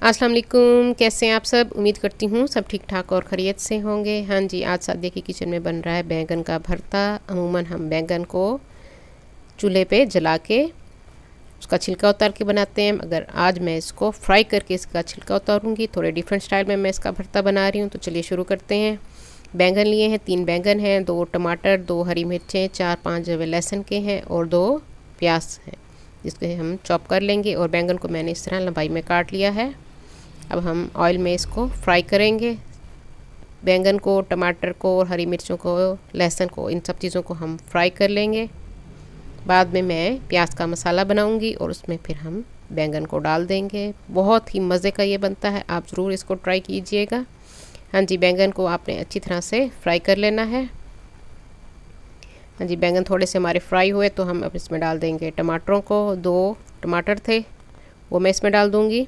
अस्सलाम वालेकुम, कैसे हैं आप सब। उम्मीद करती हूँ सब ठीक ठाक और खैरियत से होंगे। हाँ जी, आज सादिया की किचन में बन रहा है बैंगन का भरता। अमूमन हम बैंगन को चूल्हे पे जला के उसका छिलका उतार के बनाते हैं, मगर आज मैं इसको फ्राई करके इसका छिलका उतारूँगी। थोड़े डिफरेंट स्टाइल में मैं इसका भरता बना रही हूँ। तो चलिए शुरू करते हैं। बैंगन लिए हैं, 3 बैंगन हैं, 2 टमाटर, 2 हरी मिर्चें, 4-5 लहसुन के हैं और 2 प्याज हैं, जिसको हम चॉप कर लेंगे। और बैंगन को मैंने इस तरह लंबाई में काट लिया है। अब हम ऑयल में इसको फ्राई करेंगे। बैंगन को, टमाटर को और हरी मिर्चों को, लहसुन को, इन सब चीज़ों को हम फ्राई कर लेंगे। बाद में मैं प्याज का मसाला बनाऊंगी और उसमें फिर हम बैंगन को डाल देंगे। बहुत ही मज़े का ये बनता है, आप ज़रूर इसको ट्राई कीजिएगा। हाँ जी, बैंगन को आपने अच्छी तरह से फ्राई कर लेना है। हाँ जी, बैंगन थोड़े से हमारे फ्राई हुए तो हम अब इसमें डाल देंगे टमाटरों को। 2 टमाटर थे वो मैं इसमें डाल दूँगी।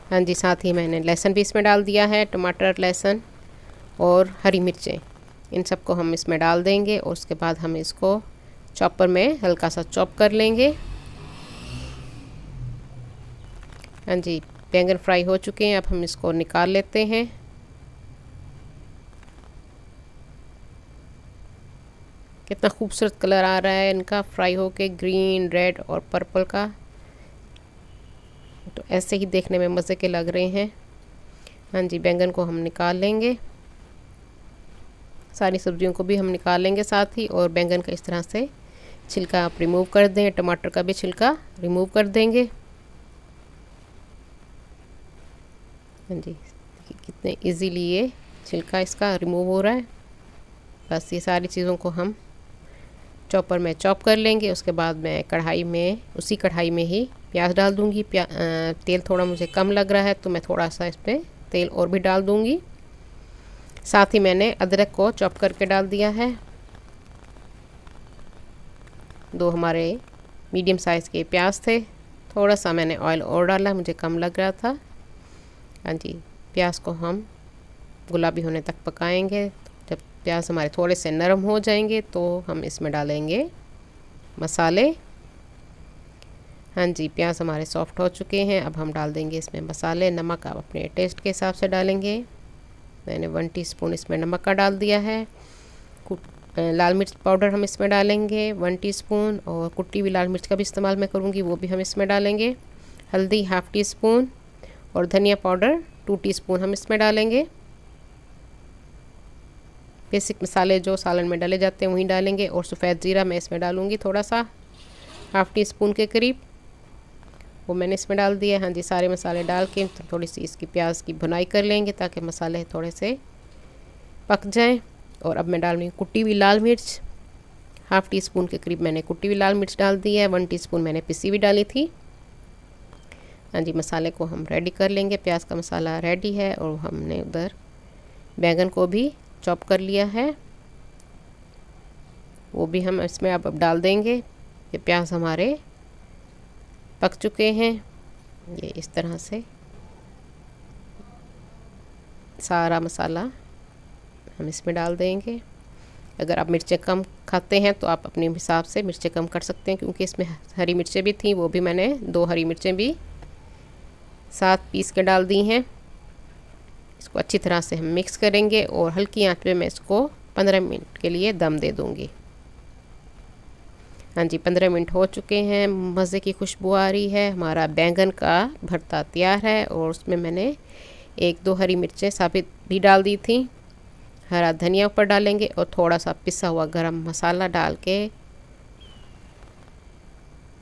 हाँ जी, साथ ही मैंने लहसुन भी इसमें डाल दिया है। टमाटर, लहसुन और हरी मिर्चें, इन सबको हम इसमें डाल देंगे और उसके बाद हम इसको चॉपर में हल्का सा चॉप कर लेंगे। हाँ जी, बैंगन फ्राई हो चुके हैं, अब हम इसको निकाल लेते हैं। कितना खूबसूरत कलर आ रहा है इनका फ्राई होके, ग्रीन, रेड और पर्पल का। तो ऐसे ही देखने में मज़े के लग रहे हैं। हाँ जी, बैंगन को हम निकाल लेंगे, सारी सब्जियों को भी हम निकाल लेंगे साथ ही। और बैंगन का इस तरह से छिलका आप रिमूव कर दें, टमाटर का भी छिलका रिमूव कर देंगे। हाँ जी, देखिए कितने इजीली ये छिलका इसका रिमूव हो रहा है। बस ये सारी चीज़ों को हम चॉपर में चॉप कर लेंगे। उसके बाद मैं कढ़ाई में, उसी कढ़ाई में ही प्याज डाल दूँगी। तेल थोड़ा मुझे कम लग रहा है तो मैं थोड़ा सा इस पर तेल और भी डाल दूँगी। साथ ही मैंने अदरक को चॉप करके डाल दिया है। 2 हमारे मीडियम साइज़ के प्याज थे। थोड़ा सा मैंने ऑयल और डाला, मुझे कम लग रहा था। हाँ जी, प्याज को हम गुलाबी होने तक पकाएंगे। जब प्याज हमारे थोड़े से नरम हो जाएंगे तो हम इसमें डालेंगे मसाले। हाँ जी, प्याज हमारे सॉफ्ट हो चुके हैं, अब हम डाल देंगे इसमें मसाले। नमक आप अपने टेस्ट के हिसाब से डालेंगे। मैंने 1 टीस्पून इसमें नमक का डाल दिया है। लाल मिर्च पाउडर हम इसमें डालेंगे 1 टीस्पून, और कुटी हुई लाल मिर्च का भी इस्तेमाल मैं करूँगी, वो भी हम इसमें डालेंगे। हल्दी 1/2 टीस्पून और धनिया पाउडर 2 टीस्पून हम इसमें डालेंगे। बेसिक मसाले जो सालन में डाले जाते हैं वही डालेंगे। और सफ़ेद ज़ीरा मैं इसमें डालूँगी थोड़ा सा, 1/2 टीस्पून के करीब, वो मैंने इसमें डाल दिया। हाँ जी, सारे मसाले डाल के थोड़ी सी इसकी प्याज की भुनाई कर लेंगे ताकि मसाले थोड़े से पक जाएं। और अब मैं डालूँगी कुटी हुई लाल मिर्च, 1/2 टीस्पून के करीब मैंने कुटी हुई लाल मिर्च डाल दी है। 1 टीस्पून मैंने पिसी हुई डाली थी। हाँ जी, मसाले को हम रेडी कर लेंगे। प्याज का मसाला रेडी है और हमने उधर बैंगन को भी चॉप कर लिया है, वो भी हम इसमें अब डाल देंगे। ये प्याज हमारे पक चुके हैं। ये इस तरह से सारा मसाला हम इसमें डाल देंगे। अगर आप मिर्चें कम खाते हैं तो आप अपने हिसाब से मिर्चें कम कर सकते हैं, क्योंकि इसमें हरी मिर्चें भी थी, वो भी मैंने 2 हरी मिर्चें भी साथ पीस के डाल दी हैं। इसको अच्छी तरह से हम मिक्स करेंगे और हल्की आंच पे मैं इसको 15 मिनट के लिए दम दे दूँगी। हाँ जी, 15 मिनट हो चुके हैं, मज़े की खुशबू आ रही है। हमारा बैंगन का भरता तैयार है। और उसमें मैंने 1-2 हरी मिर्चें साबित भी डाल दी थी। हरा धनिया ऊपर डालेंगे और थोड़ा सा पिसा हुआ गरम मसाला डाल के,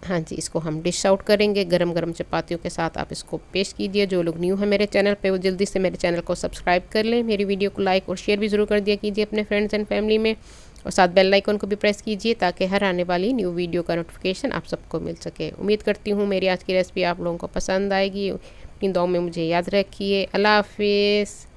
हाँ जी, इसको हम डिश आउट करेंगे। गरम गरम चपातियों के साथ आप इसको पेश कीजिए। जो लोग न्यू हैं मेरे चैनल पे वो जल्दी से मेरे चैनल को सब्सक्राइब कर लें। मेरी वीडियो को लाइक और शेयर भी ज़रूर कर दिया कीजिए अपने फ्रेंड्स एंड फैमिली में, और साथ बेल आइकन को भी प्रेस कीजिए ताकि हर आने वाली न्यू वीडियो का नोटिफिकेशन आप सबको मिल सके। उम्मीद करती हूँ मेरी आज की रेसिपी आप लोगों को पसंद आएगी। अपनी दुआओं में मुझे याद रखिए। अल्लाह हाफिज़।